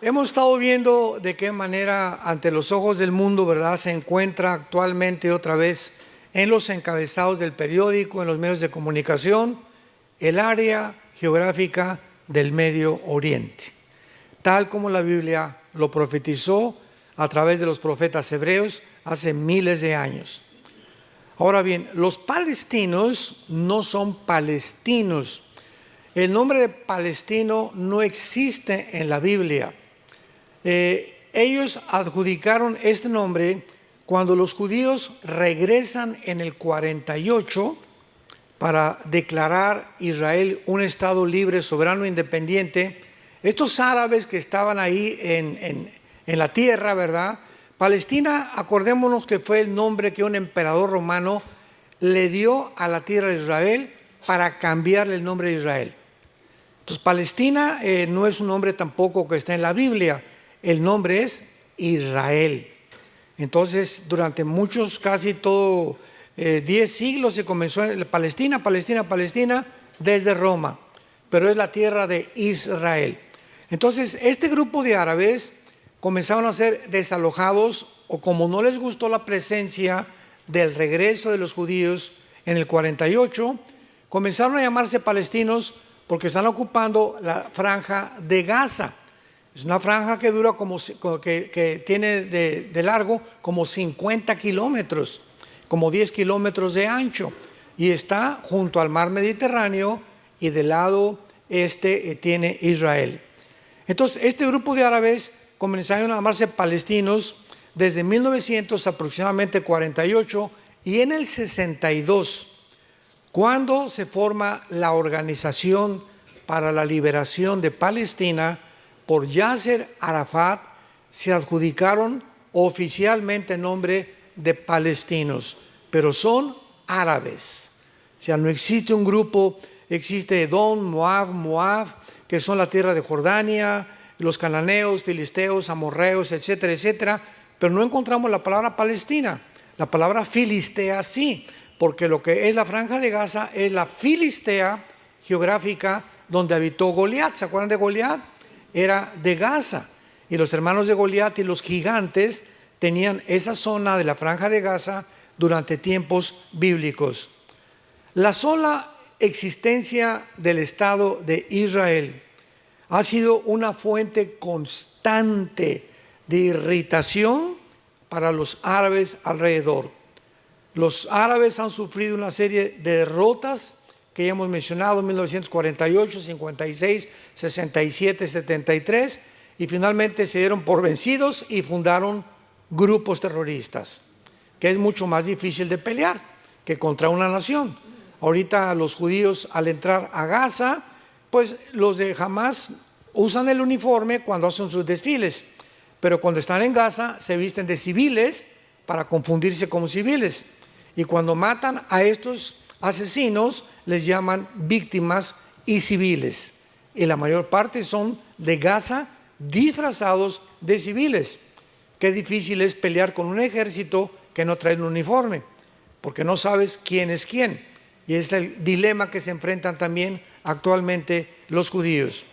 Hemos estado viendo de qué manera ante los ojos del mundo, ¿verdad?, se encuentra actualmente otra vez en los encabezados del periódico, en los medios de comunicación, el área geográfica del Medio Oriente, tal como la Biblia lo profetizó a través de los profetas hebreos hace miles de años. Ahora bien, los palestinos no son palestinos. El nombre de palestino no existe en la Biblia. Ellos adjudicaron este nombre cuando los judíos regresan en el 48 para declarar Israel un estado libre, soberano, independiente. Estos árabes que estaban ahí en la tierra, ¿verdad? Palestina, acordémonos que fue el nombre que un emperador romano le dio a la tierra de Israel para cambiarle el nombre de Israel. Entonces, Palestina no es un nombre tampoco que está en la Biblia. El nombre es Israel. Entonces, durante muchos, casi todo 10 siglos se comenzó Palestina desde Roma, pero es la tierra de Israel. Entonces, este grupo de árabes comenzaron a ser desalojados, o como no les gustó la presencia del regreso de los judíos en el 48, comenzaron a llamarse palestinos porque están ocupando la franja de Gaza. Es una franja que dura que tiene de largo como 50 kilómetros, como 10 kilómetros de ancho, y está junto al mar Mediterráneo, y del lado este tiene Israel. Entonces, este grupo de árabes comenzaron a llamarse palestinos desde 1900 aproximadamente 48, y en el 62, cuando se forma la Organización para la Liberación de Palestina por Yasser Arafat, se adjudicaron oficialmente el nombre de palestinos, pero son árabes. O sea, no existe un grupo, existe Edom, Moab, que son la tierra de Jordania, los cananeos, filisteos, amorreos, etcétera, etcétera, pero no encontramos la palabra Palestina. La palabra filistea sí, porque lo que es la franja de Gaza es la Filistea geográfica donde habitó Goliat. ¿Se acuerdan de Goliat? Era de Gaza, y los hermanos de Goliat y los gigantes tenían esa zona de la franja de Gaza durante tiempos bíblicos. La sola existencia del Estado de Israel ha sido una fuente constante de irritación para los árabes alrededor. Los árabes han sufrido una serie de derrotas que ya hemos mencionado en 1948, 56, 67, 73, y finalmente se dieron por vencidos y fundaron grupos terroristas, que es mucho más difícil de pelear que contra una nación. Ahorita los judíos, al entrar a Gaza, pues los de Hamas usan el uniforme cuando hacen sus desfiles, pero cuando están en Gaza se visten de civiles para confundirse como civiles, y cuando matan a estos asesinos les llaman víctimas y civiles, y la mayor parte son de Gaza disfrazados de civiles. Qué difícil es pelear con un ejército que no trae un uniforme, porque no sabes quién es quién, y es el dilema que se enfrentan también actualmente los judíos.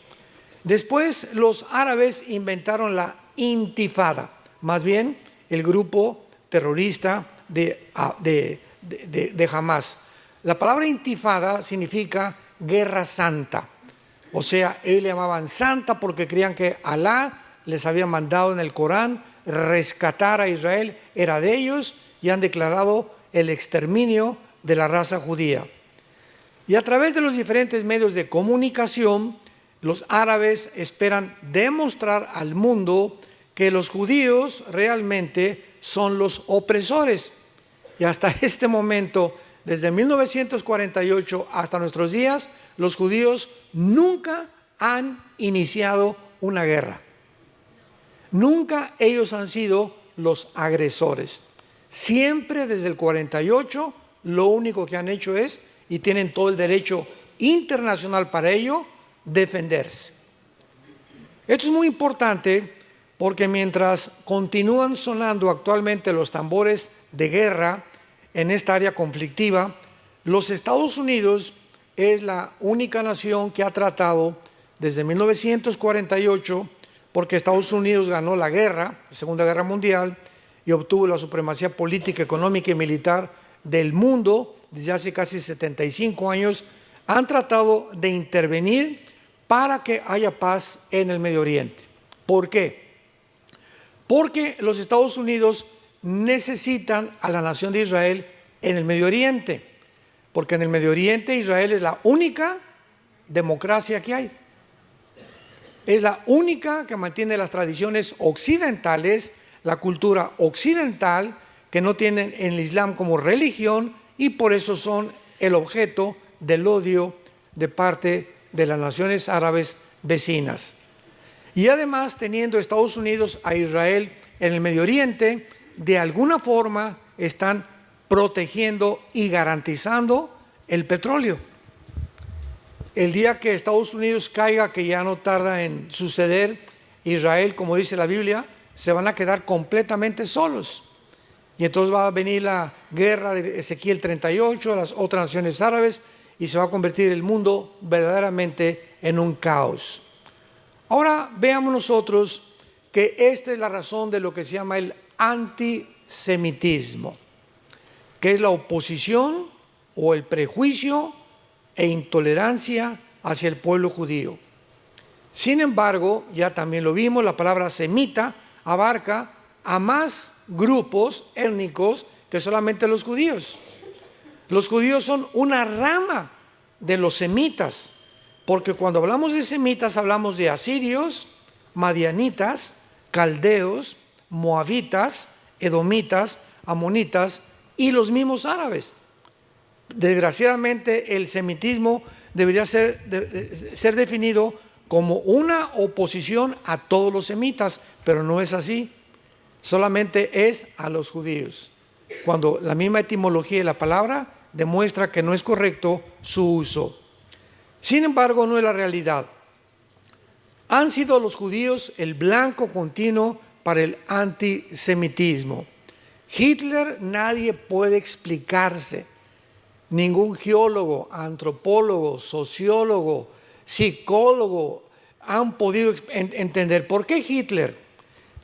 Después los árabes inventaron la intifada, más bien el grupo terrorista de Hamas. La palabra intifada significa guerra santa, o sea, ellos le llamaban santa porque creían que Alá les había mandado en el Corán rescatar a Israel, era de ellos, y han declarado el exterminio de la raza judía. Y a través de los diferentes medios de comunicación, los árabes esperan demostrar al mundo que los judíos realmente son los opresores. Y hasta este momento, desde 1948 hasta nuestros días, los judíos nunca han iniciado una guerra. Nunca ellos han sido los agresores. Siempre desde el 48 lo único que han hecho es, y tienen todo el derecho internacional para ello, defenderse. Esto es muy importante porque mientras continúan sonando actualmente los tambores de guerra en esta área conflictiva, los Estados Unidos es la única nación que ha tratado desde 1948 porque Estados Unidos ganó la guerra, la Segunda Guerra Mundial, y obtuvo la supremacía política, económica y militar del mundo desde hace casi 75 años, han tratado de intervenir para que haya paz en el Medio Oriente. ¿Por qué? Porque los Estados Unidos necesitan a la nación de Israel en el Medio Oriente, porque en el Medio Oriente Israel es la única democracia que hay. Es la única que mantiene las tradiciones occidentales, la cultura occidental, que no tienen el Islam como religión y por eso son el objeto del odio de parte de las naciones árabes vecinas. Y además, teniendo Estados Unidos a Israel en el Medio Oriente, de alguna forma están protegiendo y garantizando el petróleo. El día que Estados Unidos caiga, que ya no tarda en suceder, Israel, como dice la Biblia, se van a quedar completamente solos. Y entonces va a venir la guerra de Ezequiel 38, las otras naciones árabes, y se va a convertir el mundo verdaderamente en un caos. Ahora veamos nosotros que esta es la razón de lo que se llama el antisemitismo, que es la oposición o el prejuicio e intolerancia hacia el pueblo judío. Sin embargo, ya también lo vimos, la palabra semita abarca a más grupos étnicos que solamente los judíos. Los judíos son una rama de los semitas, porque cuando hablamos de semitas hablamos de asirios, madianitas, caldeos, moabitas, edomitas, amonitas y los mismos árabes. Desgraciadamente el semitismo debería ser definido como una oposición a todos los semitas, pero no es así, solamente es a los judíos, cuando la misma etimología de la palabra demuestra que no es correcto su uso. Sin embargo, no es la realidad. Han sido los judíos el blanco continuo para el antisemitismo. Hitler nadie puede explicarse, ningún geólogo, antropólogo, sociólogo, psicólogo han podido entender por qué Hitler,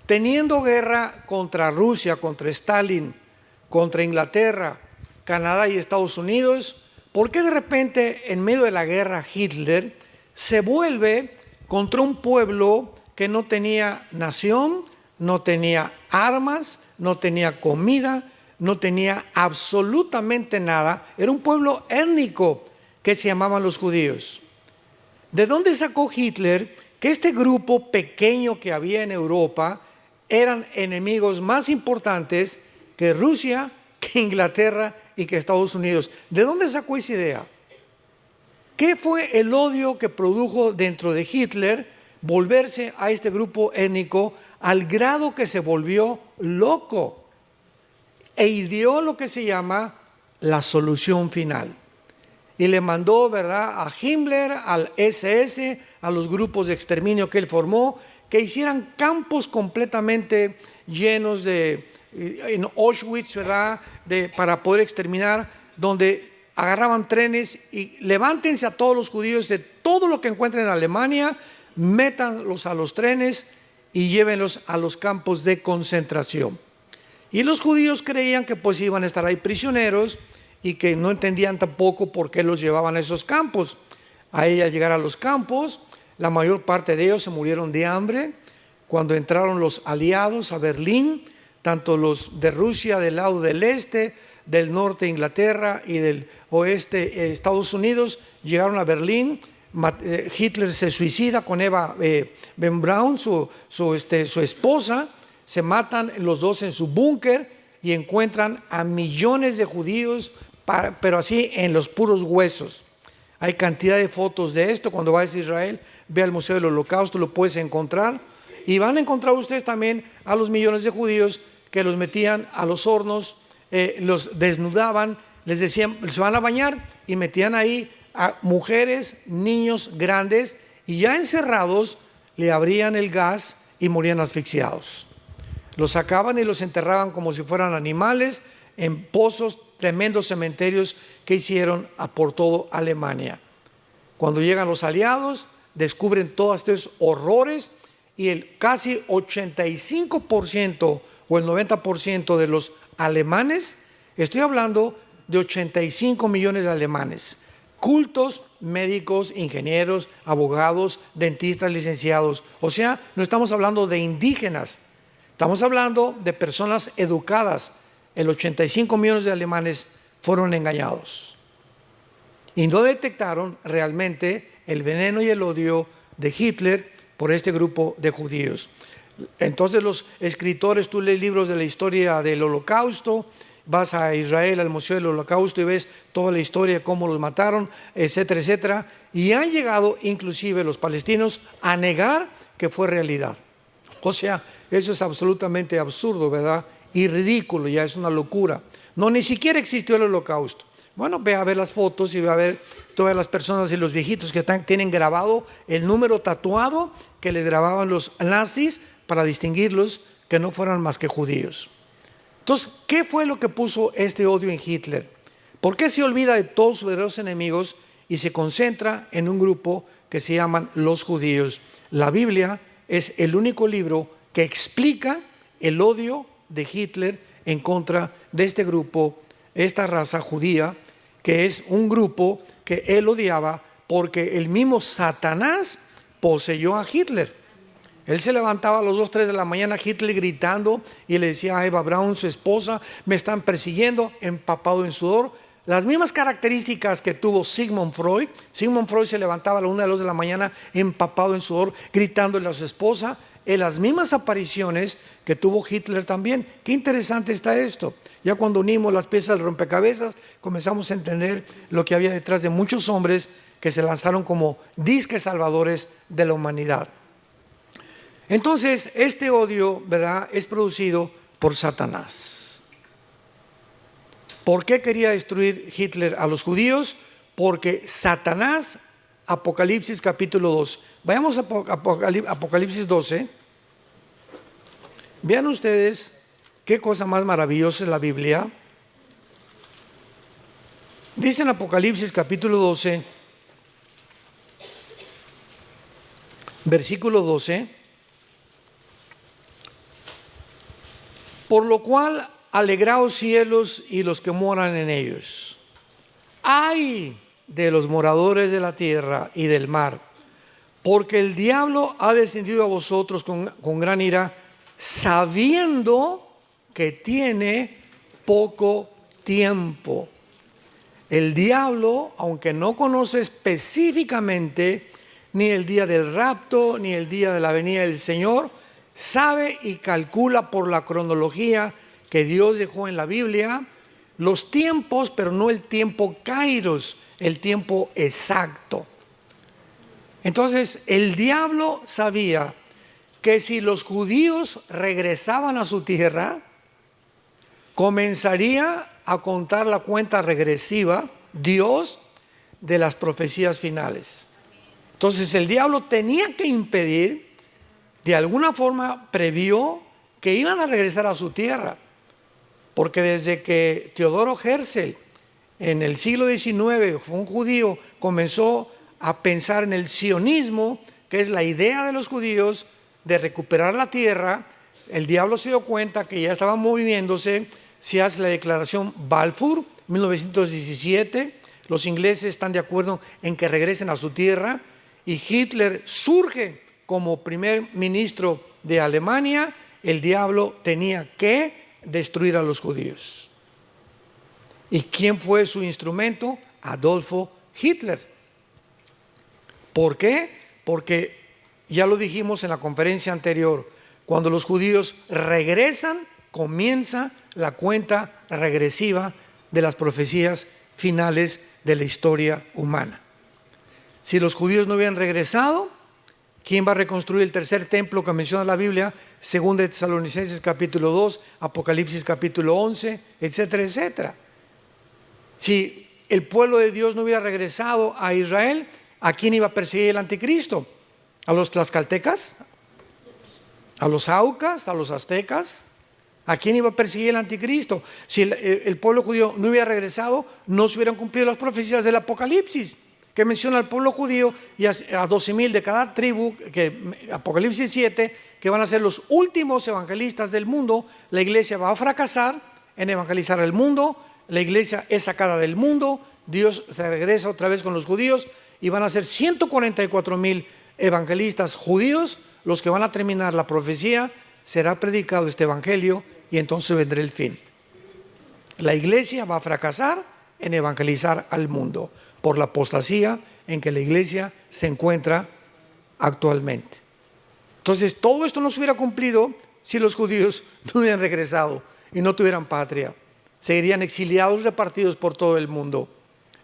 teniendo guerra contra Rusia, contra Stalin, contra Inglaterra, Canadá y Estados Unidos, por qué de repente en medio de la guerra Hitler se vuelve contra un pueblo que no tenía nación, no tenía armas, no tenía comida, no tenía absolutamente nada. Era un pueblo étnico que se llamaban los judíos. ¿De dónde sacó Hitler que este grupo pequeño que había en Europa eran enemigos más importantes que Rusia, que Inglaterra y que Estados Unidos? ¿De dónde sacó esa idea? ¿Qué fue el odio que produjo dentro de Hitler volverse a este grupo étnico al grado que se volvió loco e ideó lo que se llama la solución final? Y le mandó, ¿verdad?, a Himmler, al SS, a los grupos de exterminio que él formó, que hicieran campos completamente llenos en Auschwitz, ¿verdad?, para poder exterminar, donde agarraban trenes y levántense a todos los judíos de todo lo que encuentren en Alemania, métanlos a los trenes y llévenlos a los campos de concentración. Y los judíos creían que pues iban a estar ahí prisioneros y que no entendían tampoco por qué los llevaban a esos campos. Ahí al llegar a los campos, la mayor parte de ellos se murieron de hambre. Cuando entraron los aliados a Berlín, tanto los de Rusia del lado del este, del norte Inglaterra y del oeste Estados Unidos, llegaron a Berlín. Hitler se suicida con Eva Ben Braun, su esposa. Se matan los dos en su búnker y encuentran a millones de judíos, pero así en los puros huesos. Hay cantidad de fotos de esto. Cuando vayas a Israel, ve al Museo del Holocausto, lo puedes encontrar. Y van a encontrar ustedes también a los millones de judíos que los metían a los hornos, los desnudaban, les decían, se van a bañar, y metían ahí a mujeres, niños grandes, y ya encerrados le abrían el gas y morían asfixiados. Los sacaban y los enterraban como si fueran animales en pozos, tremendos cementerios que hicieron por todo Alemania. Cuando llegan los aliados, descubren todos estos horrores y el casi 85% o el 90% de los alemanes, estoy hablando de 85 millones de alemanes, cultos, médicos, ingenieros, abogados, dentistas, licenciados. O sea, no estamos hablando de indígenas, estamos hablando de personas educadas. El 85 millones de alemanes fueron engañados y no detectaron realmente el veneno y el odio de Hitler por este grupo de judíos. Entonces los escritores, tú lees libros de la historia del Holocausto, vas a Israel al Museo del Holocausto y ves toda la historia de cómo los mataron, etcétera, etcétera, y han llegado inclusive los palestinos a negar que fue realidad. O sea, eso es absolutamente absurdo, ¿verdad? Y ridículo, ya es una locura. No, ni siquiera existió el Holocausto. Bueno, ve a ver las fotos y ve a ver todas las personas y los viejitos que tienen grabado el número tatuado que les grababan los nazis para distinguirlos que no fueran más que judíos. Entonces, ¿qué fue lo que puso este odio en Hitler? ¿Por qué se olvida de todos sus verdaderos enemigos y se concentra en un grupo que se llaman los judíos? La Biblia es el único libro que explica el odio de Hitler en contra de este grupo, esta raza judía, que es un grupo que él odiaba porque el mismo Satanás poseyó a Hitler. Él se levantaba a las 2, 3 de la mañana, Hitler gritando, y le decía a Eva Braun, su esposa, me están persiguiendo, empapado en sudor. Las mismas características que tuvo Sigmund Freud. Sigmund Freud se levantaba a las 1 de la mañana, empapado en sudor, gritándole a su esposa, en las mismas apariciones que tuvo Hitler también. Qué interesante está esto. Ya cuando unimos las piezas del rompecabezas, comenzamos a entender lo que había detrás de muchos hombres que se lanzaron como disques salvadores de la humanidad. Entonces, este odio, ¿verdad?, es producido por Satanás. ¿Por qué quería destruir Hitler a los judíos? Porque Satanás, Apocalipsis capítulo 2. Vayamos a Apocalipsis 12. Vean ustedes qué cosa más maravillosa es la Biblia. Dice en Apocalipsis capítulo 12, versículo 12. Por lo cual, alegraos cielos y los que moran en ellos. ¡Ay de los moradores de la tierra y del mar! Porque el diablo ha descendido a vosotros con gran ira, sabiendo que tiene poco tiempo. El diablo, aunque no conoce específicamente ni el día del rapto, ni el día de la venida del Señor, sabe y calcula por la cronología que Dios dejó en la Biblia los tiempos, pero no el tiempo kairos, el tiempo exacto. Entonces, el diablo sabía que si los judíos regresaban a su tierra, comenzaría a contar la cuenta regresiva, Dios, de las profecías finales. Entonces, el diablo tenía que impedir, de alguna forma previó que iban a regresar a su tierra, porque desde que Teodoro Herzl en el siglo XIX fue un judío, comenzó a pensar en el sionismo, que es la idea de los judíos de recuperar la tierra. El diablo se dio cuenta que ya estaba moviéndose, se hace la declaración Balfour, 1917, los ingleses están de acuerdo en que regresen a su tierra, y Hitler surge como primer ministro de Alemania. El diablo tenía que destruir a los judíos. ¿Y quién fue su instrumento? Adolfo Hitler. ¿Por qué? Porque ya lo dijimos en la conferencia anterior, cuando los judíos regresan, comienza la cuenta regresiva de las profecías finales de la historia humana. Si los judíos no hubieran regresado, ¿quién va a reconstruir el tercer templo que menciona la Biblia? Según de Tesalonicenses capítulo 2, Apocalipsis capítulo 11, etcétera, etcétera. Si el pueblo de Dios no hubiera regresado a Israel, ¿a quién iba a perseguir el anticristo? ¿A los tlaxcaltecas? ¿A los aucas? ¿A los aztecas? ¿A quién iba a perseguir el anticristo? Si el pueblo judío no hubiera regresado, no se hubieran cumplido las profecías del Apocalipsis. que menciona al pueblo judío y a 12,000 de cada tribu, que Apocalipsis 7, que van a ser los últimos evangelistas del mundo. La iglesia va a fracasar en evangelizar el mundo, la iglesia es sacada del mundo, Dios se regresa otra vez con los judíos y van a ser 144,000 evangelistas judíos los que van a terminar la profecía. Será predicado este evangelio y entonces vendrá el fin. La iglesia va a fracasar en evangelizar al mundo por la apostasía en que la iglesia se encuentra actualmente. Entonces, todo esto no se hubiera cumplido si los judíos no hubieran regresado y no tuvieran patria. Seguirían exiliados, repartidos por todo el mundo.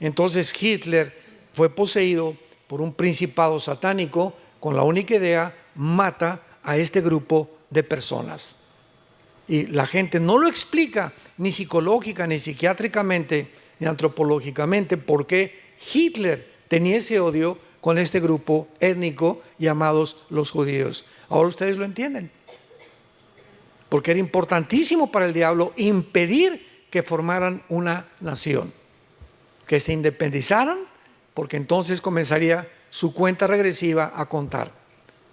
Entonces, Hitler fue poseído por un principado satánico con la única idea: mata a este grupo de personas. Y la gente no lo explica ni psicológica, ni psiquiátricamente, ni antropológicamente, por qué Hitler tenía ese odio con este grupo étnico llamados los judíos. Ahora ustedes lo entienden. Porque era importantísimo para el diablo impedir que formaran una nación, que se independizaran, porque entonces comenzaría su cuenta regresiva a contar.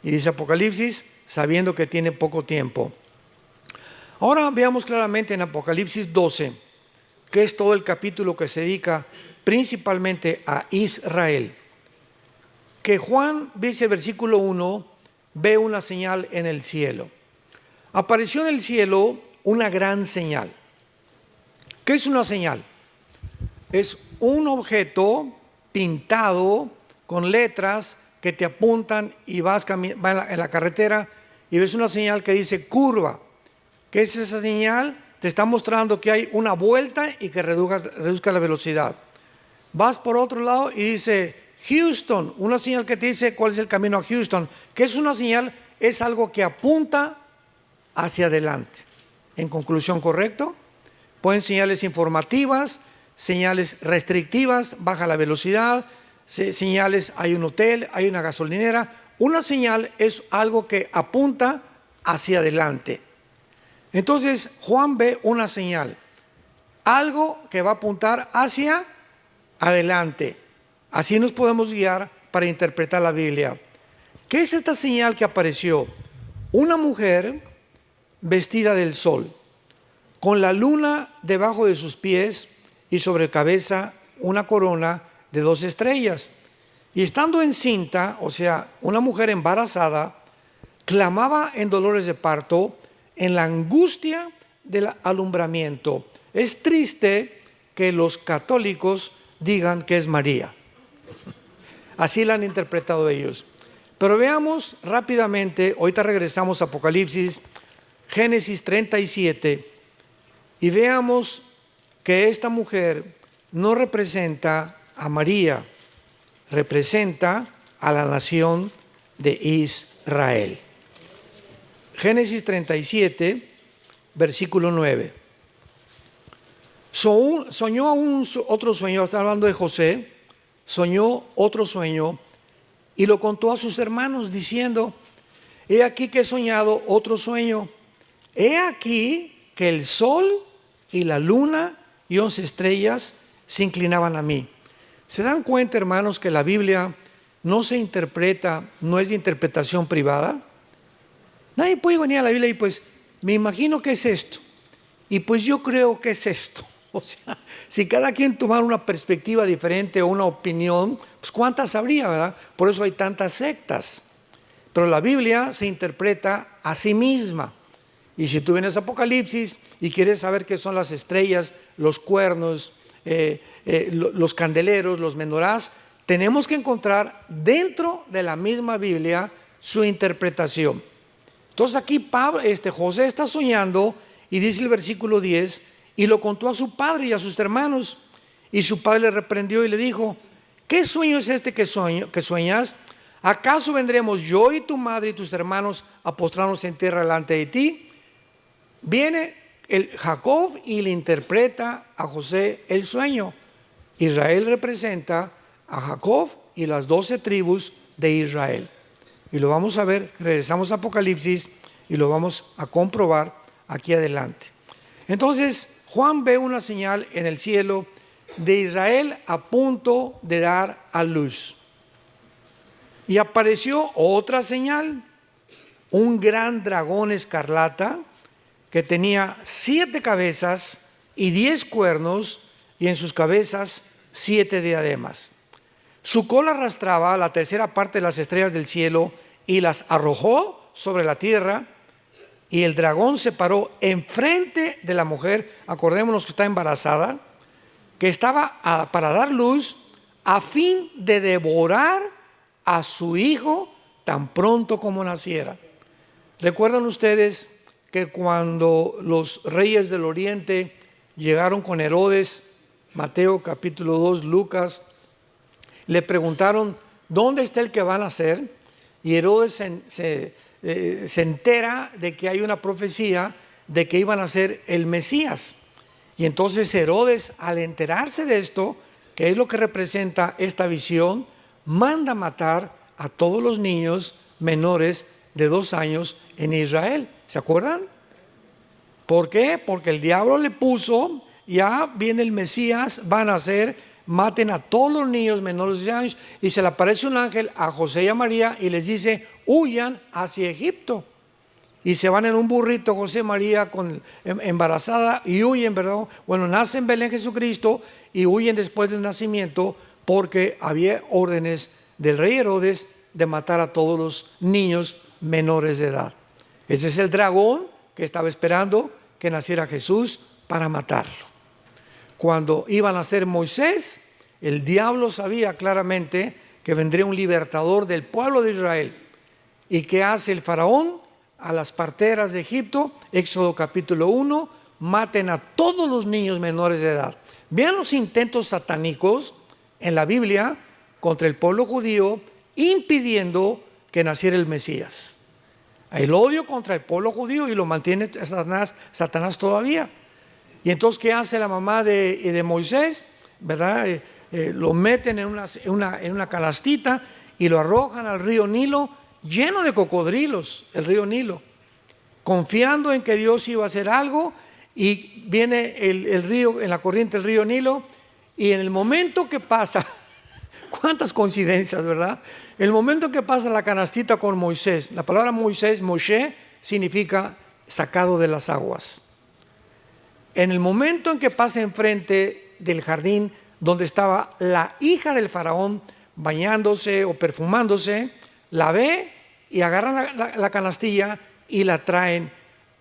Y dice Apocalipsis, sabiendo que tiene poco tiempo. Ahora veamos claramente en Apocalipsis 12, que es todo el capítulo que se dedica principalmente a Israel. Que Juan, dice el versículo 1, ve una señal en el cielo. Apareció en el cielo una gran señal. ¿Qué es una señal? Es un objeto pintado con letras que te apuntan y vas en la carretera y ves una señal que dice curva. ¿Qué es esa señal? Te está mostrando que hay una vuelta y que reduzca la velocidad. Vas por otro lado y dice Houston, una señal que te dice cuál es el camino a Houston. ¿Qué es una señal? Es algo que apunta hacia adelante. En conclusión, ¿correcto? Pueden señales informativas, señales restrictivas, baja la velocidad, señales, hay un hotel, hay una gasolinera. Una señal es algo que apunta hacia adelante. Entonces Juan ve una señal, algo que va a apuntar hacia adelante. Así nos podemos guiar para interpretar la Biblia. ¿Qué es esta señal que apareció? Una mujer vestida del sol, con la luna debajo de sus pies y sobre cabeza una corona de 2 estrellas. Y estando encinta, o sea, una mujer embarazada, clamaba en dolores de parto, en la angustia del alumbramiento. Es triste que los católicos digan que es María. Así la han interpretado ellos. Pero veamos rápidamente, ahorita regresamos a Apocalipsis, Génesis 37, y veamos que esta mujer no representa a María, representa a la nación de Israel. Génesis 37, versículo 9. Soñó otro sueño, está hablando de José, soñó otro sueño y lo contó a sus hermanos diciendo: he aquí que he soñado otro sueño, he aquí que el sol y la luna y 11 estrellas se inclinaban a mí. ¿Se dan cuenta, hermanos, que la Biblia no se interpreta, no es de interpretación privada? Nadie puede venir a la Biblia y pues, me imagino que es esto, y pues yo creo que es esto. O sea, si cada quien tomara una perspectiva diferente o una opinión, pues cuántas habría, ¿verdad? Por eso hay tantas sectas. Pero la Biblia se interpreta a sí misma. Y si tú vienes a Apocalipsis y quieres saber qué son las estrellas, los cuernos, los candeleros, los menorás, tenemos que encontrar dentro de la misma Biblia su interpretación. Entonces aquí José está soñando y dice el versículo 10, y lo contó a su padre y a sus hermanos, y su padre le reprendió y le dijo: ¿qué sueño es este que sueñas? ¿Acaso vendremos yo y tu madre y tus hermanos a postrarnos en tierra delante de ti? Viene Jacob y le interpreta a José el sueño. Israel representa a Jacob y las 12 tribus de Israel. Y lo vamos a ver, regresamos a Apocalipsis y lo vamos a comprobar aquí adelante. Entonces, Juan ve una señal en el cielo de Israel a punto de dar a luz. Y apareció otra señal, un gran dragón escarlata que tenía 7 cabezas y 10 cuernos, y en sus cabezas 7 diademas. Su cola arrastraba la tercera parte de las estrellas del cielo y las arrojó sobre la tierra, y el dragón se paró enfrente de la mujer, acordémonos que está embarazada, que estaba para dar luz, a fin de devorar a su hijo tan pronto como naciera. ¿Recuerdan ustedes que cuando los reyes del oriente llegaron con Herodes, Mateo capítulo 2, Lucas, le preguntaron, ¿dónde está el que va a nacer? Y Herodes se entera de que hay una profecía de que iban a ser el Mesías. Y entonces Herodes, al enterarse de esto, que es lo que representa esta visión, manda matar a todos los niños menores de 2 años en Israel. ¿Se acuerdan? ¿Por qué? Porque el diablo le puso, ya viene el Mesías, van a nacer, maten a todos los niños menores de 2 años, y se le aparece un ángel a José y a María y les dice, huyan hacia Egipto. Y se van en un burrito José y María embarazada y huyen, ¿verdad? Bueno, nace en Belén Jesucristo y huyen después del nacimiento porque había órdenes del rey Herodes de matar a todos los niños menores de edad. Ese es el dragón que estaba esperando que naciera Jesús para matarlo. Cuando iba a nacer Moisés, el diablo sabía claramente que vendría un libertador del pueblo de Israel. ¿Y qué hace el faraón? A las parteras de Egipto, Éxodo capítulo 1, maten a todos los niños menores de edad. Vean los intentos satánicos en la Biblia contra el pueblo judío, impidiendo que naciera el Mesías. El odio contra el pueblo judío, y lo mantiene Satanás todavía. Y entonces, ¿qué hace la mamá de Moisés? ¿Verdad? Lo meten en una canastita y lo arrojan al río Nilo, lleno de cocodrilos, el río Nilo, confiando en que Dios iba a hacer algo. Y viene el río, en la corriente del río Nilo, y en el momento que pasa, cuántas coincidencias, ¿verdad? El momento que pasa la canastita con Moisés, la palabra Moisés, Moshe, significa sacado de las aguas. En el momento en que pasa enfrente del jardín donde estaba la hija del faraón bañándose o perfumándose, la ve y agarran la canastilla y la traen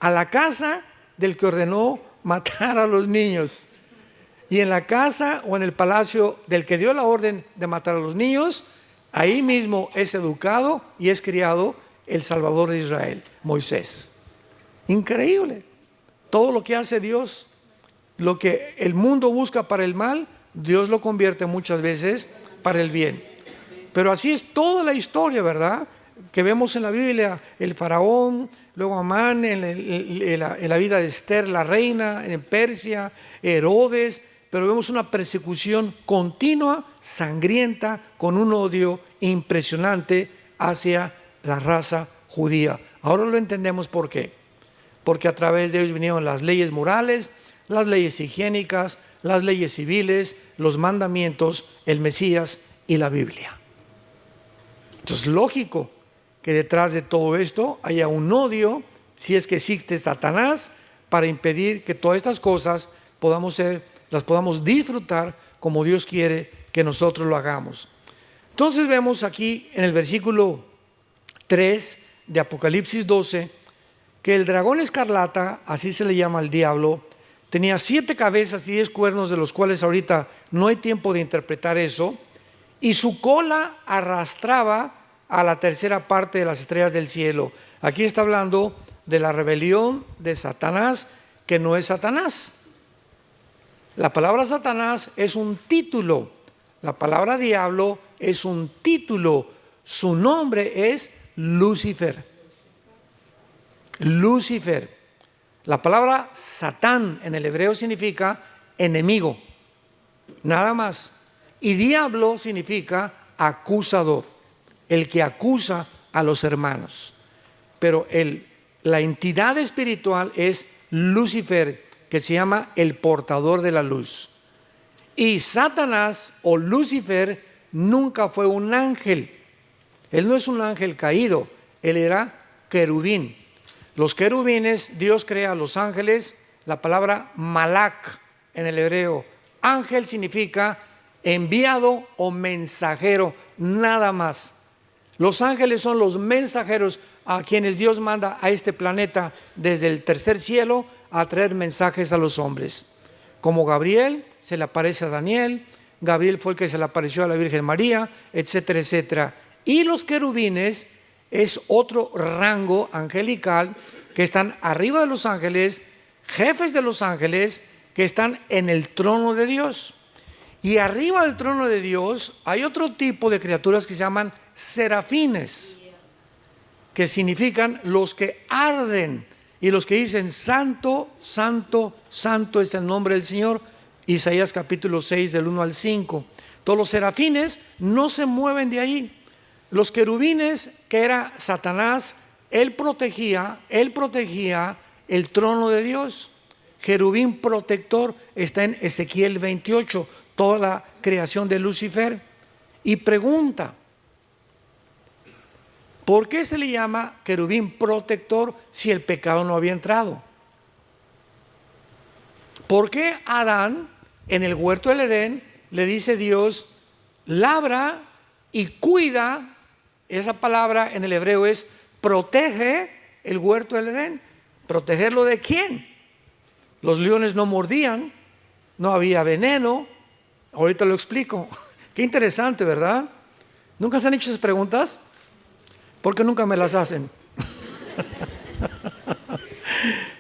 a la casa del que ordenó matar a los niños. Y en la casa o en el palacio del que dio la orden de matar a los niños, ahí mismo es educado y es criado el Salvador de Israel, Moisés. Increíble. Todo lo que hace Dios, lo que el mundo busca para el mal, Dios lo convierte muchas veces para el bien. Pero así es toda la historia, ¿verdad? Que vemos en la Biblia, el faraón, luego Amán, en la vida de Esther, la reina, en Persia, Herodes, pero vemos una persecución continua, sangrienta, con un odio impresionante hacia la raza judía. Ahora lo entendemos por qué. Porque a través de ellos vinieron las leyes morales, las leyes higiénicas, las leyes civiles, los mandamientos, el Mesías y la Biblia. Entonces, lógico que detrás de todo esto haya un odio, si es que existe Satanás, para impedir que todas estas cosas las podamos disfrutar como Dios quiere que nosotros lo hagamos. Entonces vemos aquí en el versículo 3 de Apocalipsis 12, que el dragón escarlata, así se le llama al diablo, tenía 7 cabezas y 10 cuernos, de los cuales ahorita no hay tiempo de interpretar eso, y su cola arrastraba a la tercera parte de las estrellas del cielo. Aquí está hablando de la rebelión de Satanás, que no es Satanás. La palabra Satanás es un título, la palabra diablo es un título, su nombre es Lucifer. Lucifer. La palabra Satán en el hebreo significa enemigo, nada más. Y diablo significa acusador, el que acusa a los hermanos. Pero la entidad espiritual es Lucifer, que se llama el portador de la luz. Y Satanás o Lucifer nunca fue un ángel. Él no es un ángel caído, él era querubín. Los querubines, Dios crea a los ángeles, la palabra malak en el hebreo. Ángel significa enviado o mensajero, nada más. Los ángeles son los mensajeros a quienes Dios manda a este planeta desde el tercer cielo a traer mensajes a los hombres. Como Gabriel se le aparece a Daniel, Gabriel fue el que se le apareció a la Virgen María, etcétera, etcétera. Y los querubines es otro rango angelical que están arriba de los ángeles, jefes de los ángeles que están en el trono de Dios. Y arriba del trono de Dios hay otro tipo de criaturas que se llaman serafines, que significan los que arden y los que dicen santo, santo, santo es el nombre del Señor. Isaías capítulo 6 del 1 al 5. Todos los serafines no se mueven de ahí. Los querubines, que era Satanás, él protegía el trono de Dios. Querubín protector está en Ezequiel 28, toda la creación de Lucifer. Y pregunta, ¿por qué se le llama querubín protector si el pecado no había entrado? ¿Por qué Adán en el huerto del Edén le dice Dios, labra y cuida? Esa palabra en el hebreo es protege el huerto del Edén. ¿Protegerlo de quién? Los leones no mordían, no había veneno. Ahorita lo explico. Qué interesante, ¿verdad? ¿Nunca se han hecho esas preguntas? ¿Por qué nunca me las hacen?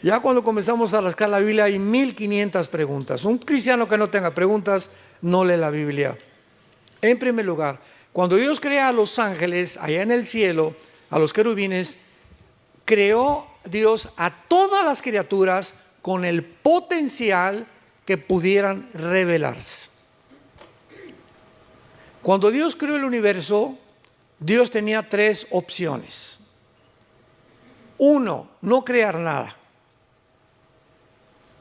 Ya cuando comenzamos a rascar la Biblia hay 1500 preguntas. Un cristiano que no tenga preguntas no lee la Biblia. En primer lugar, cuando Dios crea a los ángeles allá en el cielo, a los querubines, creó Dios a todas las criaturas con el potencial que pudieran revelarse. Cuando Dios creó el universo, Dios tenía 3 opciones. 1, no crear nada.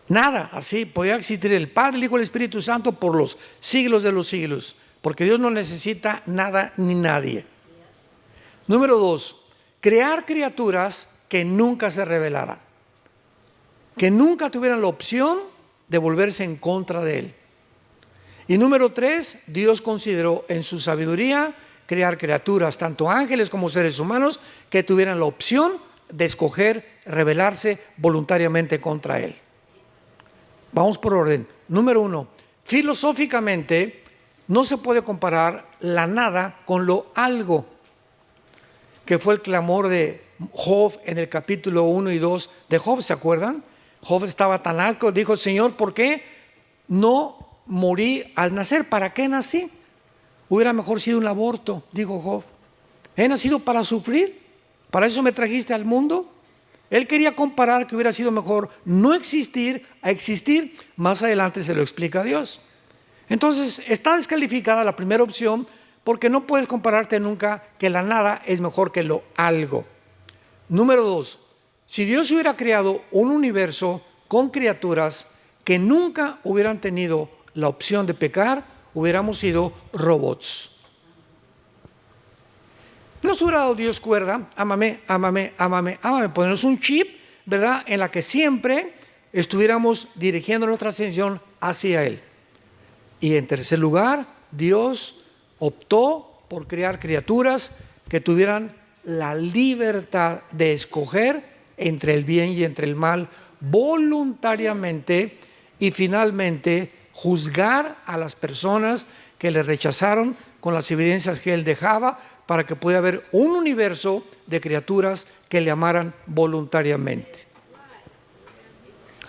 Nada, así podía existir el Padre, el Hijo y el Espíritu Santo por los siglos de los siglos, porque Dios no necesita nada ni nadie. Número 2, crear criaturas que nunca se rebelaran, que nunca tuvieran la opción de volverse en contra de Él. Y número 3, Dios consideró en su sabiduría crear criaturas, tanto ángeles como seres humanos, que tuvieran la opción de escoger rebelarse voluntariamente contra Él. Vamos por orden. Número 1, filosóficamente no se puede comparar la nada con lo algo, que fue el clamor de Job en el capítulo 1 y 2 de Job, ¿se acuerdan? Job estaba tan alto, dijo, Señor, ¿por qué no morí al nacer? ¿Para qué nací? Hubiera mejor sido un aborto, dijo Job. ¿He nacido para sufrir? ¿Para eso me trajiste al mundo? Él quería comparar que hubiera sido mejor no existir a existir. Más adelante se lo explica Dios. Entonces está descalificada la primera opción porque no puedes compararte nunca que la nada es mejor que lo algo. Número 2, si Dios hubiera creado un universo con criaturas que nunca hubieran tenido la opción de pecar, hubiéramos sido robots. Nos hubiera dado Dios cuerda, ámame, ámame, ámame, ámame, ponernos un chip, ¿verdad?, en la que siempre estuviéramos dirigiendo nuestra atención hacia Él. Y en tercer lugar, Dios optó por crear criaturas que tuvieran la libertad de escoger entre el bien y entre el mal voluntariamente y finalmente juzgar a las personas que le rechazaron con las evidencias que Él dejaba para que pudiera haber un universo de criaturas que le amaran voluntariamente.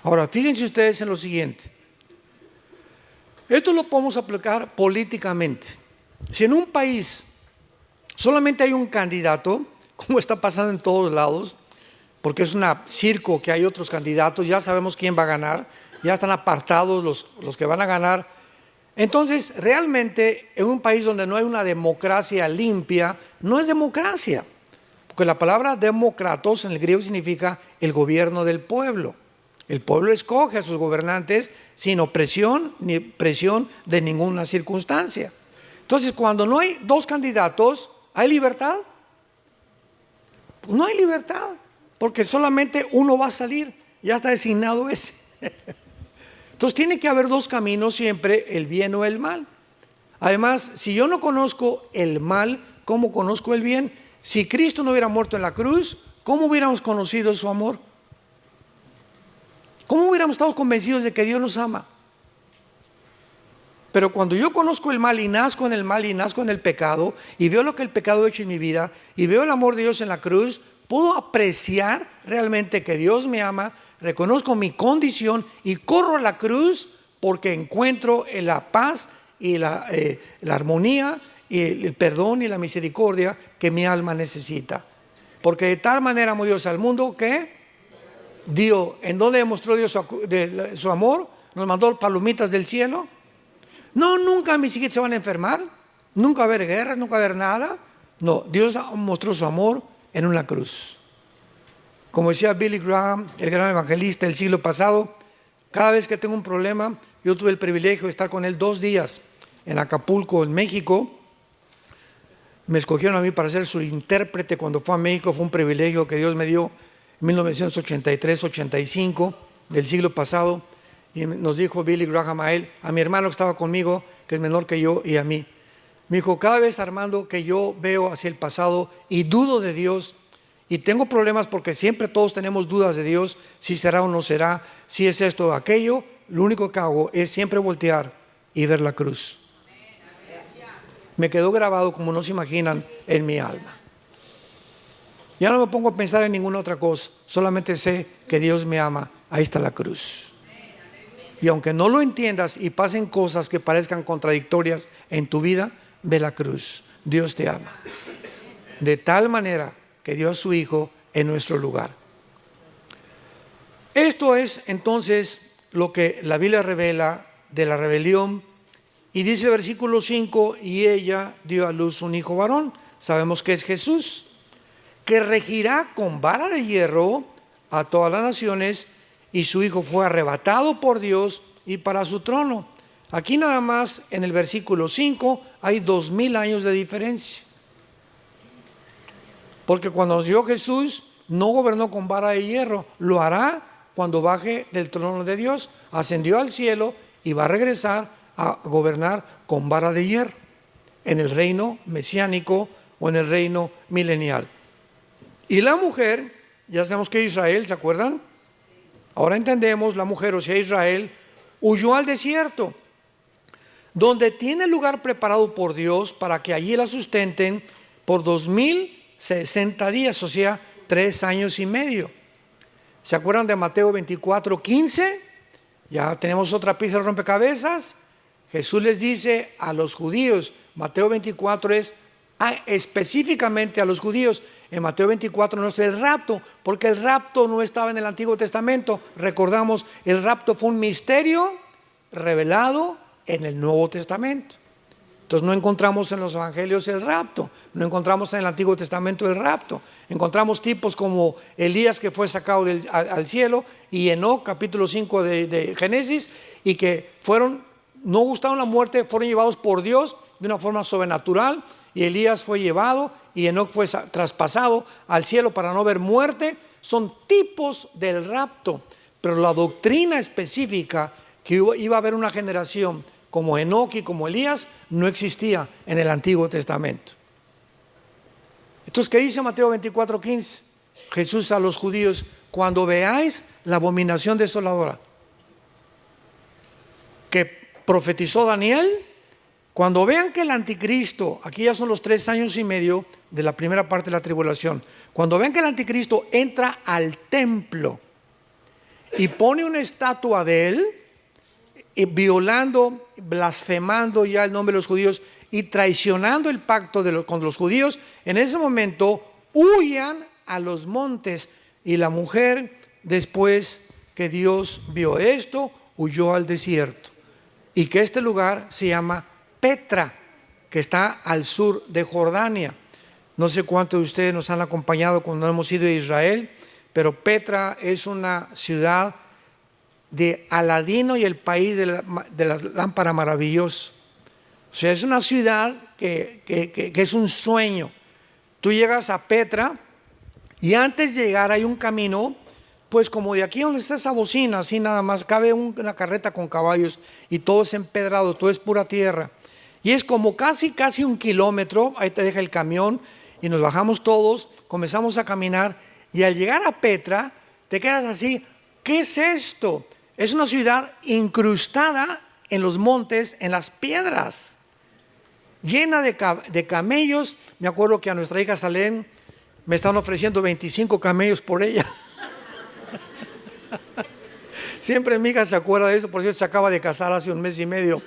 Ahora, fíjense ustedes en lo siguiente. Esto lo podemos aplicar políticamente. Si en un país solamente hay un candidato, como está pasando en todos lados, porque es un circo que hay otros candidatos, ya sabemos quién va a ganar, ya están apartados los que van a ganar. Entonces, realmente, en un país donde no hay una democracia limpia, no es democracia, porque la palabra demócratos en el griego significa el gobierno del pueblo. El pueblo escoge a sus gobernantes sin opresión ni presión de ninguna circunstancia. Entonces, cuando no hay dos candidatos, ¿hay libertad? No hay libertad, porque solamente uno va a salir, ya está designado ese. Entonces tiene que haber dos caminos siempre, el bien o el mal. Además, si yo no conozco el mal, ¿cómo conozco el bien? Si Cristo no hubiera muerto en la cruz, ¿cómo hubiéramos conocido su amor? ¿Cómo hubiéramos estado convencidos de que Dios nos ama? Pero cuando yo conozco el mal y nazco en el mal y nazco en el pecado y veo lo que el pecado ha hecho en mi vida y veo el amor de Dios en la cruz, puedo apreciar realmente que Dios me ama, reconozco mi condición y corro a la cruz porque encuentro la paz y la armonía y el perdón y la misericordia que mi alma necesita. Porque de tal manera amó Dios al mundo que dio. ¿En dónde demostró Dios su amor? Nos mandó palomitas del cielo. No, nunca mis hijos se van a enfermar, nunca va a haber guerras, nunca va a haber nada. No, Dios mostró su amor en una cruz. Como decía Billy Graham, el gran evangelista del siglo pasado, cada vez que tengo un problema, yo tuve el privilegio de estar con él 2 días en Acapulco, en México. Me escogieron a mí para ser su intérprete cuando fue a México. Fue un privilegio que Dios me dio en 1983-85 del siglo pasado. Y nos dijo Billy Graham a él, a mi hermano que estaba conmigo, que es menor que yo, y a mí. Me dijo, cada vez, Armando, que yo veo hacia el pasado y dudo de Dios, y tengo problemas porque siempre todos tenemos dudas de Dios, si será o no será, si es esto o aquello, lo único que hago es siempre voltear y ver la cruz. Me quedó grabado, como no se imaginan, en mi alma. Ya no me pongo a pensar en ninguna otra cosa, solamente sé que Dios me ama. Ahí está la cruz. Y aunque no lo entiendas y pasen cosas que parezcan contradictorias en tu vida, ve la cruz. Dios te ama. De tal manera que dio a su Hijo en nuestro lugar. Esto es entonces lo que la Biblia revela de la rebelión. Y dice el versículo 5, y ella dio a luz un hijo varón. Sabemos que es Jesús, que regirá con vara de hierro a todas las naciones, y su hijo fue arrebatado por Dios y para su trono. Aquí nada más en el versículo 5 hay 2000 años de diferencia. Porque cuando nació Jesús no gobernó con vara de hierro, lo hará cuando baje del trono de Dios. Ascendió al cielo y va a regresar a gobernar con vara de hierro en el reino mesiánico o en el reino milenial. Y la mujer, ya sabemos que Israel, ¿se acuerdan? Ahora entendemos, la mujer, o sea Israel, huyó al desierto, donde tiene lugar preparado por Dios para que allí la sustenten por 2060 días, o sea, 3 años y medio. ¿Se acuerdan de Mateo 24:15? Ya tenemos otra pieza de rompecabezas. Jesús les dice a los judíos, Mateo 24 es específicamente a los judíos. En Mateo 24 no es el rapto, porque el rapto no estaba en el Antiguo Testamento. Recordamos, el rapto fue un misterio revelado en el Nuevo Testamento. Entonces no encontramos en los evangelios el rapto, no encontramos en el Antiguo Testamento el rapto. Encontramos tipos como Elías, que fue sacado al cielo, y Enoc, capítulo 5 de Génesis, y que no gustaron la muerte, fueron llevados por Dios de una forma sobrenatural, y Elías fue llevado y Enoc fue traspasado al cielo para no ver muerte. Son tipos del rapto, pero la doctrina específica que iba a haber una generación como Enoc y como Elías no existía en el Antiguo Testamento. Entonces, ¿qué dice Mateo 24:15? Jesús a los judíos, cuando veáis la abominación desoladora que profetizó Daniel, cuando vean que el anticristo, aquí ya son los 3 años y medio de la primera parte de la tribulación, cuando vean que el anticristo entra al templo y pone una estatua de él, violando, blasfemando ya el nombre de los judíos y traicionando el pacto con los judíos, en ese momento huyan a los montes. Y la mujer, después que Dios vio esto, huyó al desierto. Y que este lugar se llama Petra, que está al sur de Jordania. No sé cuántos de ustedes nos han acompañado cuando hemos ido a Israel, pero Petra es una ciudad de Aladino y el país de la lámpara maravillosa. O sea, es una ciudad que es un sueño. Tú llegas a Petra y antes de llegar hay un camino, pues como de aquí donde está esa bocina, así nada más, cabe una carreta con caballos y todo es empedrado, todo es pura tierra. Y es como casi 1 kilómetro, ahí te deja el camión y nos bajamos todos, comenzamos a caminar y al llegar a Petra te quedas así, ¿qué es esto? Es una ciudad incrustada en los montes, en las piedras, llena de camellos. Me acuerdo que a nuestra hija Salén me estaban ofreciendo 25 camellos por ella. Siempre mi hija se acuerda de eso, porque se acaba de casar hace 1 mes y medio,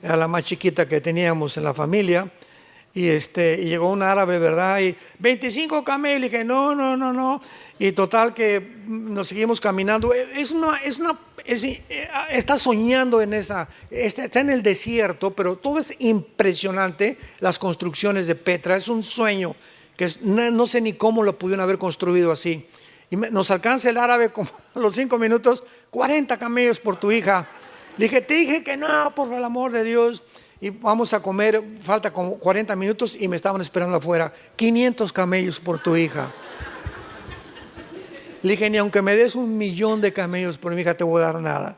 era la más chiquita que teníamos en la familia. Y llegó un árabe, ¿verdad? Y 25 camellos, y dije, no. Y total que nos seguimos caminando. Está soñando en esa, está en el desierto, pero todo es impresionante, las construcciones de Petra, es un sueño, que no sé ni cómo lo pudieron haber construido así. Y nos alcanza el árabe como a los 5 minutos, 40 camellos por tu hija. Le dije, te dije que no, por el amor de Dios. Y vamos a comer, falta como 40 minutos y me estaban esperando afuera. 500 camellos por tu hija. Le dije, ni aunque me des 1.000.000 de camellos por mi hija te voy a dar nada.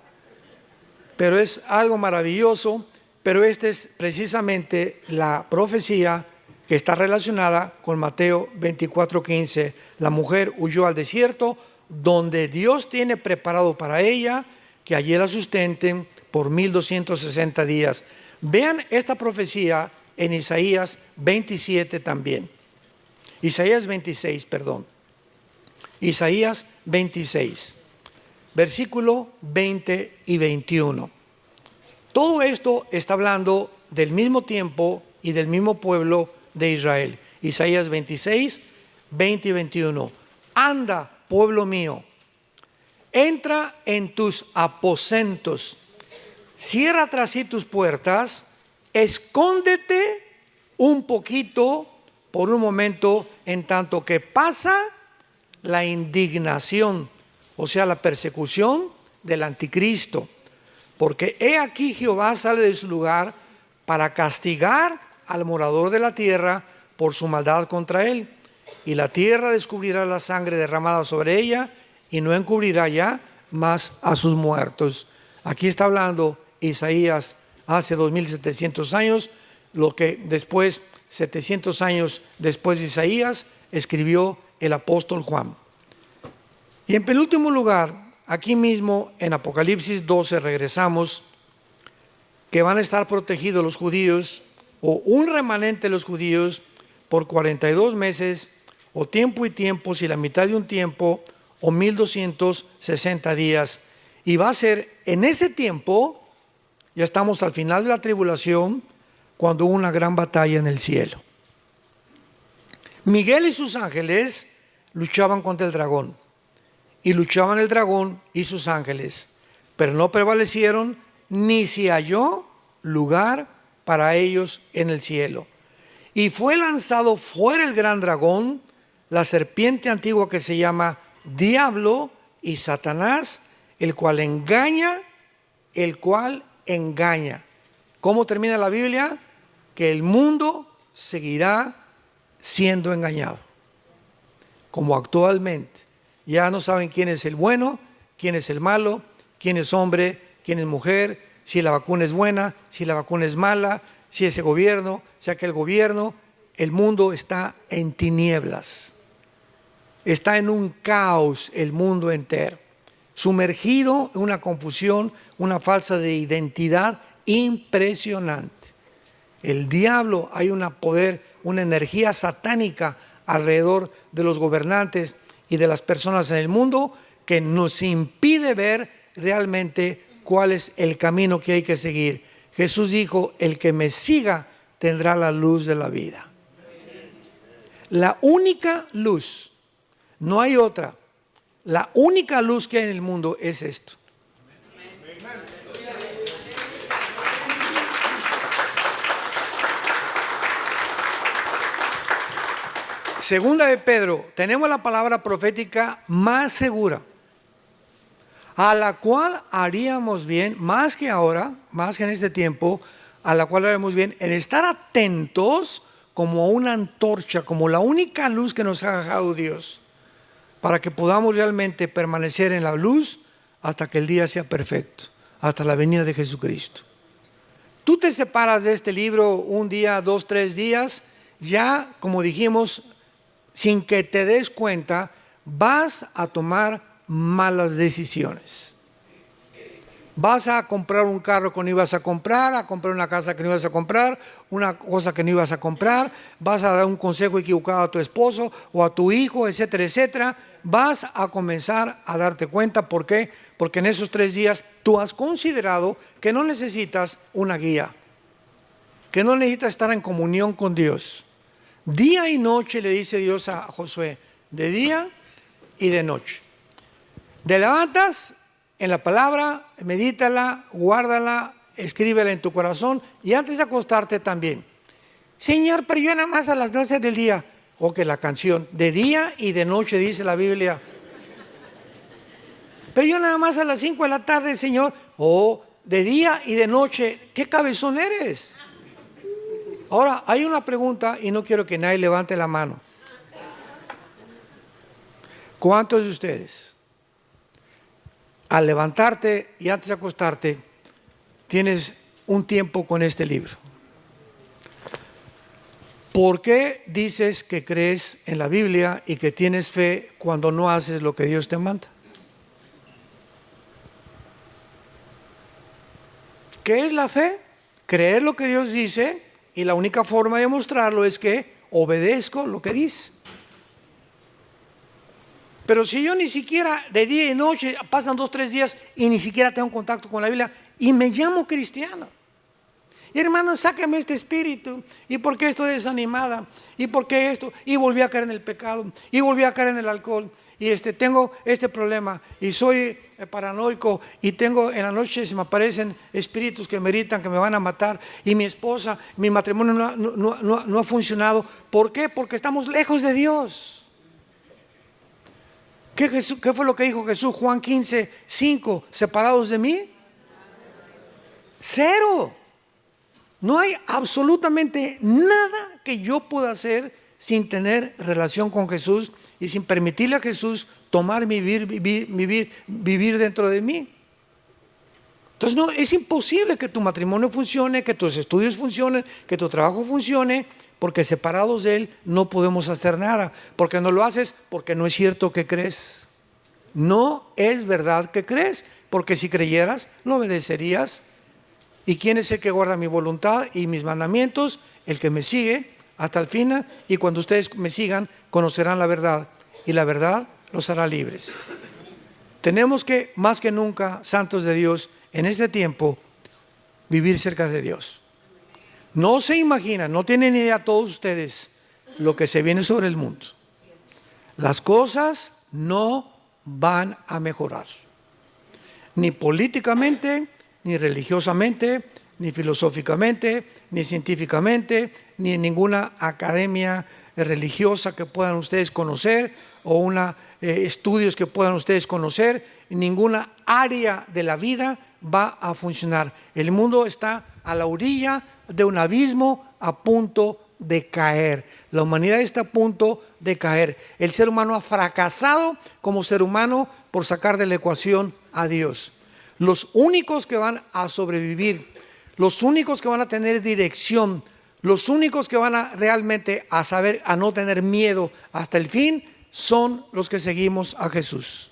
Pero es algo maravilloso, pero esta es precisamente la profecía que está relacionada con Mateo 24:15. La mujer huyó al desierto, donde Dios tiene preparado para ella que allí la sustenten por 1260 días. Vean esta profecía en Isaías 27 también. Isaías 26, perdón. Isaías 26, versículo 20 y 21. Todo esto está hablando del mismo tiempo y del mismo pueblo de Israel. Isaías 26, 20 y 21. Anda, pueblo mío, entra en tus aposentos, cierra tras sí tus puertas, escóndete un poquito por un momento en tanto que pasa la indignación, o sea, la persecución del anticristo. Porque he aquí Jehová sale de su lugar para castigar al morador de la tierra por su maldad contra él. Y la tierra descubrirá la sangre derramada sobre ella y no encubrirá ya más a sus muertos. Aquí está hablando Isaías hace 2700 años, lo que después, 700 años después de Isaías, escribió el apóstol Juan. Y en penúltimo lugar, aquí mismo en Apocalipsis 12 regresamos, que van a estar protegidos los judíos, o un remanente de los judíos, por 42 meses, o tiempo y tiempo, si la mitad de un tiempo, o 1260 días. Y va a ser en ese tiempo, ya estamos al final de la tribulación, cuando hubo una gran batalla en el cielo. Miguel y sus ángeles luchaban contra el dragón. Y luchaban el dragón y sus ángeles, pero no prevalecieron, ni se halló lugar para ellos en el cielo. Y fue lanzado fuera el gran dragón, la serpiente antigua que se llama Diablo y Satanás, el cual engaña. ¿Cómo termina la Biblia? Que el mundo seguirá siendo engañado, como actualmente. Ya no saben quién es el bueno, quién es el malo, quién es hombre, quién es mujer, si la vacuna es buena, si la vacuna es mala, si ese gobierno, si aquel gobierno. El mundo está en tinieblas, está en un caos el mundo entero, sumergido en una confusión, una falsa de identidad impresionante. El diablo, hay un poder, una energía satánica alrededor de los gobernantes y de las personas en el mundo que nos impide ver realmente cuál es el camino que hay que seguir. Jesús dijo, el que me siga tendrá la luz de la vida. La única luz, no hay otra, la única luz que hay en el mundo es esto. Segunda de Pedro, tenemos la palabra profética más segura. a la cual haríamos bien, más que ahora, más que en este tiempo, a la cual haríamos bien en estar atentos como una antorcha, como la única luz que nos ha dejado Dios, para que podamos realmente permanecer en la luz hasta que el día sea perfecto, hasta la venida de Jesucristo. Tú te separas de este libro un día, 2, 3 días, ya como dijimos, sin que te des cuenta, vas a tomar malas decisiones. Vas a comprar un carro que no ibas a comprar una casa que no ibas a comprar, una cosa que no ibas a comprar, vas a dar un consejo equivocado a tu esposo o a tu hijo, etcétera, etcétera. Vas a comenzar a darte cuenta. ¿Por qué? Porque en esos 3 días tú has considerado que no necesitas una guía, que no necesitas estar en comunión con Dios. Día y noche le dice Dios a Josué, de día y de noche. Te levantas en la palabra, medítala, guárdala, escríbela en tu corazón y antes de acostarte también. Señor, pero yo nada más a las 12 del día. O que la canción, de día y de noche dice la Biblia. Pero yo nada más a las 5 de la tarde, Señor. De día y de noche. ¿Qué cabezón eres? Ahora, hay una pregunta y no quiero que nadie levante la mano. ¿Cuántos de ustedes, al levantarte y antes de acostarte, tienes un tiempo con este libro? ¿Por qué dices que crees en la Biblia y que tienes fe cuando no haces lo que Dios te manda? ¿Qué es la fe? Creer lo que Dios dice, y la única forma de mostrarlo es que obedezco lo que dice. Pero si yo ni siquiera de día y noche, pasan 2, 3 días y ni siquiera tengo contacto con la Biblia y me llamo cristiano. Y hermano, sáqueme este espíritu. ¿Y por qué estoy desanimada? ¿Y por qué esto? Y volví a caer en el pecado. Y volví a caer en el alcohol. Y tengo este problema. Y soy paranoico. Y tengo en la noche se me aparecen espíritus que me gritan que me van a matar. Y mi esposa, mi matrimonio no ha funcionado. ¿Por qué? Porque estamos lejos de Dios. ¿Qué fue lo que dijo Jesús? Juan 15, 5. ¿Separados de mí? Cero. No hay absolutamente nada que yo pueda hacer sin tener relación con Jesús y sin permitirle a Jesús tomar vivir dentro de mí. Entonces no, es imposible que tu matrimonio funcione, que tus estudios funcionen, que tu trabajo funcione, porque separados de Él no podemos hacer nada. Porque no lo haces, porque no es cierto que crees. No es verdad que crees, porque si creyeras, lo obedecerías. ¿Y quién es el que guarda mi voluntad y mis mandamientos? El que me sigue hasta el final, y cuando ustedes me sigan, conocerán la verdad, y la verdad los hará libres. Tenemos que, más que nunca, santos de Dios, en este tiempo, vivir cerca de Dios. No se imaginan, no tienen idea todos ustedes lo que se viene sobre el mundo. Las cosas no van a mejorar, ni políticamente, ni religiosamente, ni filosóficamente, ni científicamente, ni en ninguna academia religiosa que puedan ustedes conocer o estudios que puedan ustedes conocer. En ninguna área de la vida va a funcionar. El mundo está a la orilla de un abismo a punto de caer. La humanidad está a punto de caer. El ser humano ha fracasado como ser humano por sacar de la ecuación a Dios. Los únicos que van a sobrevivir, los únicos que van a tener dirección, los únicos que van a realmente a saber, a no tener miedo hasta el fin, son los que seguimos a Jesús.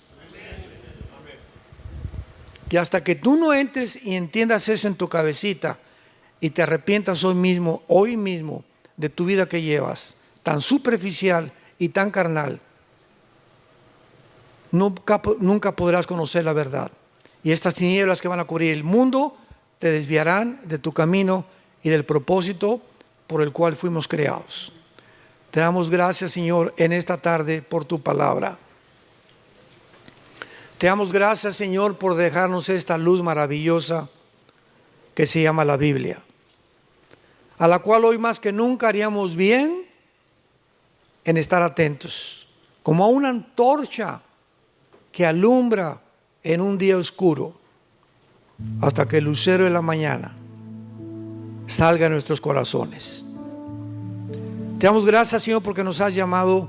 Y hasta que tú no entres y entiendas eso en tu cabecita y te arrepientas hoy mismo de tu vida que llevas, tan superficial y tan carnal, nunca podrás conocer la verdad. Y estas tinieblas que van a cubrir el mundo te desviarán de tu camino y del propósito por el cual fuimos creados. Te damos gracias, Señor, en esta tarde por tu palabra. Te damos gracias, Señor, por dejarnos esta luz maravillosa que se llama la Biblia, a la cual hoy más que nunca haríamos bien en estar atentos, como a una antorcha que alumbra en un día oscuro hasta que el lucero de la mañana salga en nuestros corazones. Te damos gracias, Señor, porque nos has llamado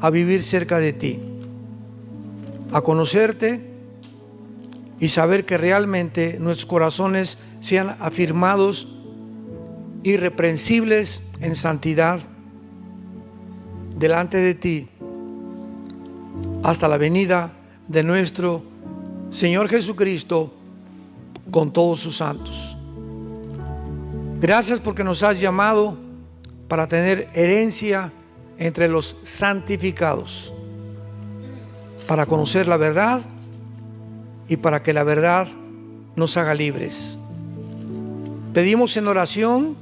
a vivir cerca de ti, a conocerte y saber que realmente nuestros corazones sean afirmados, irreprensibles en santidad delante de ti, hasta la venida de nuestro Señor Jesucristo con todos sus santos. Gracias porque nos has llamado para tener herencia entre los santificados, para conocer la verdad y para que la verdad nos haga libres. Pedimos en oración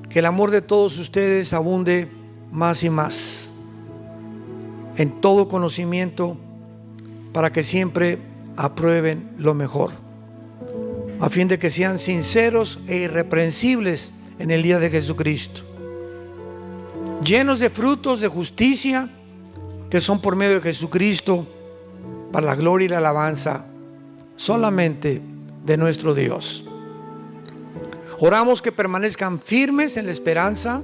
que el amor de todos ustedes abunde más y más en todo conocimiento, para que siempre aprueben lo mejor, a fin de que sean sinceros e irreprensibles en el día de Jesucristo, llenos de frutos de justicia que son por medio de Jesucristo, para la gloria y la alabanza solamente de nuestro Dios. Oramos que permanezcan firmes en la esperanza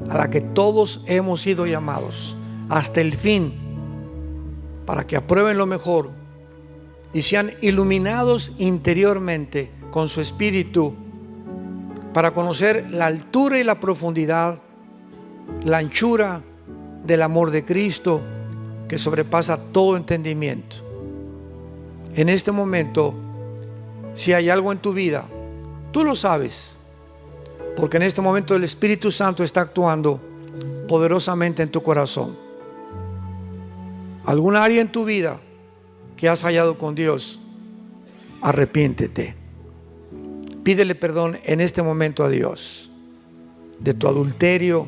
a la que todos hemos sido llamados hasta el fin, para que aprueben lo mejor y sean iluminados interiormente con su espíritu, para conocer la altura y la profundidad, la anchura del amor de Cristo que sobrepasa todo entendimiento. En este momento, si hay algo en tu vida, tú lo sabes, porque en este momento el Espíritu Santo está actuando poderosamente en tu corazón. Alguna área en tu vida que has fallado con Dios, arrepiéntete. Pídele perdón en este momento a Dios de tu adulterio,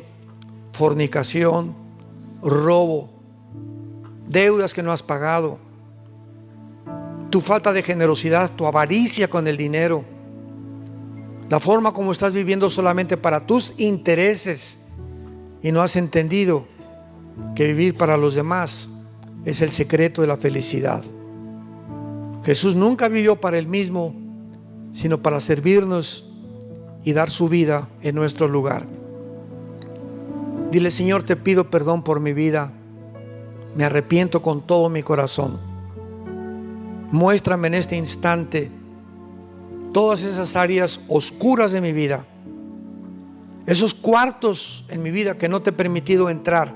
fornicación, robo, deudas que no has pagado, tu falta de generosidad, tu avaricia con el dinero, la forma como estás viviendo solamente para tus intereses y no has entendido que vivir para los demás es el secreto de la felicidad. Jesús nunca vivió para él mismo, sino para servirnos y dar su vida en nuestro lugar. Dile: Señor, te pido perdón por mi vida, me arrepiento con todo mi corazón. Muéstrame en este instante todas esas áreas oscuras de mi vida, esos cuartos en mi vida que no te he permitido entrar,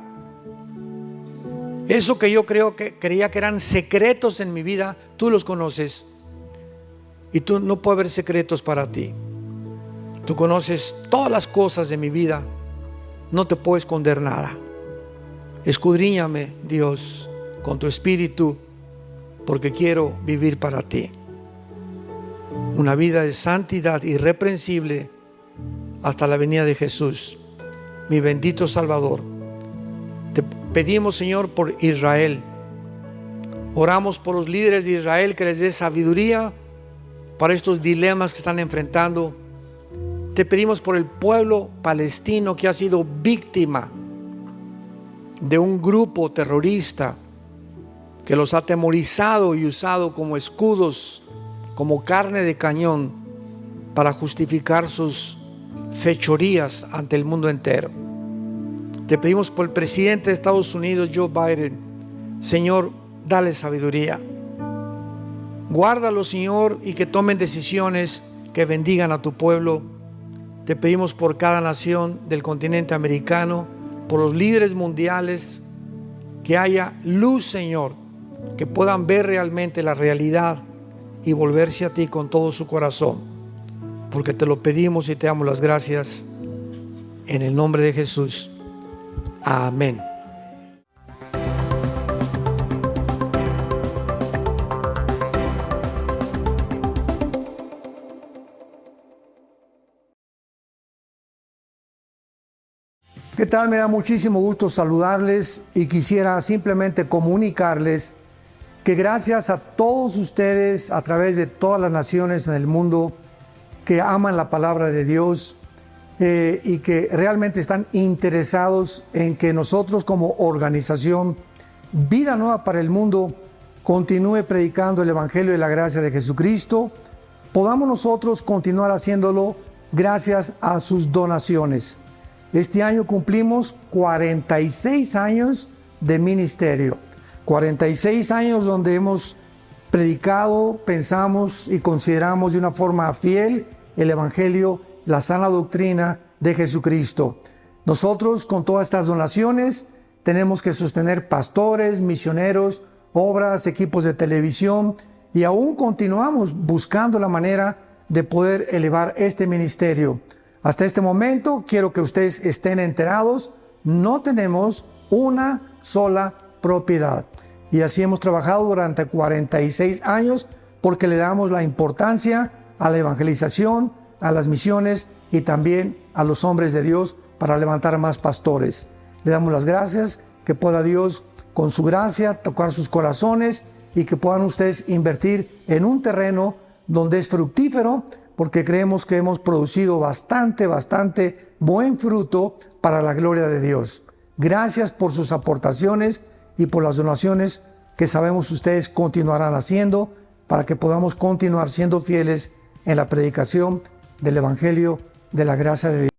eso que yo creía que eran secretos en mi vida, tú los conoces, y tú no puede haber secretos para ti. Tú conoces todas las cosas de mi vida, no te puedo esconder nada. Escudriñame, Dios, con tu espíritu, porque quiero vivir para ti una vida de santidad irreprensible hasta la venida de Jesús, mi bendito Salvador. Te pedimos, Señor, por Israel. Oramos por los líderes de Israel, que les dé sabiduría para estos dilemas que están enfrentando. Te pedimos por el pueblo palestino que ha sido víctima de un grupo terrorista que los ha atemorizado y usado como escudos, como carne de cañón, para justificar sus fechorías ante el mundo entero. Te pedimos por el presidente de Estados Unidos, Joe Biden. Señor, dale sabiduría. Guárdalo, Señor, y que tomen decisiones que bendigan a tu pueblo. Te pedimos por cada nación del continente americano, por los líderes mundiales, que haya luz, Señor, que puedan ver realmente la realidad y volverse a ti con todo su corazón, porque te lo pedimos y te damos las gracias en el nombre de Jesús. Amén. ¿Qué tal? Me da muchísimo gusto saludarles y quisiera simplemente comunicarles que gracias a todos ustedes a través de todas las naciones en el mundo que aman la palabra de Dios y que realmente están interesados en que nosotros como organización Vida Nueva para el Mundo continúe predicando el Evangelio de la gracia de Jesucristo, podamos nosotros continuar haciéndolo gracias a sus donaciones. Este año cumplimos 46 años de ministerio, 46 años donde hemos predicado, pensamos y consideramos de una forma fiel el Evangelio, la sana doctrina de Jesucristo. Nosotros, con todas estas donaciones, tenemos que sostener pastores, misioneros, obras, equipos de televisión, y aún continuamos buscando la manera de poder elevar este ministerio. Hasta este momento, quiero que ustedes estén enterados, no tenemos una sola propiedad. Y así hemos trabajado durante 46 años porque le damos la importancia a la evangelización, a las misiones y también a los hombres de Dios para levantar más pastores. Le damos las gracias, que pueda Dios con su gracia tocar sus corazones y que puedan ustedes invertir en un terreno donde es fructífero, porque creemos que hemos producido bastante buen fruto para la gloria de Dios. Gracias por sus aportaciones y por las donaciones que sabemos ustedes continuarán haciendo para que podamos continuar siendo fieles en la predicación del Evangelio de la gracia de Dios.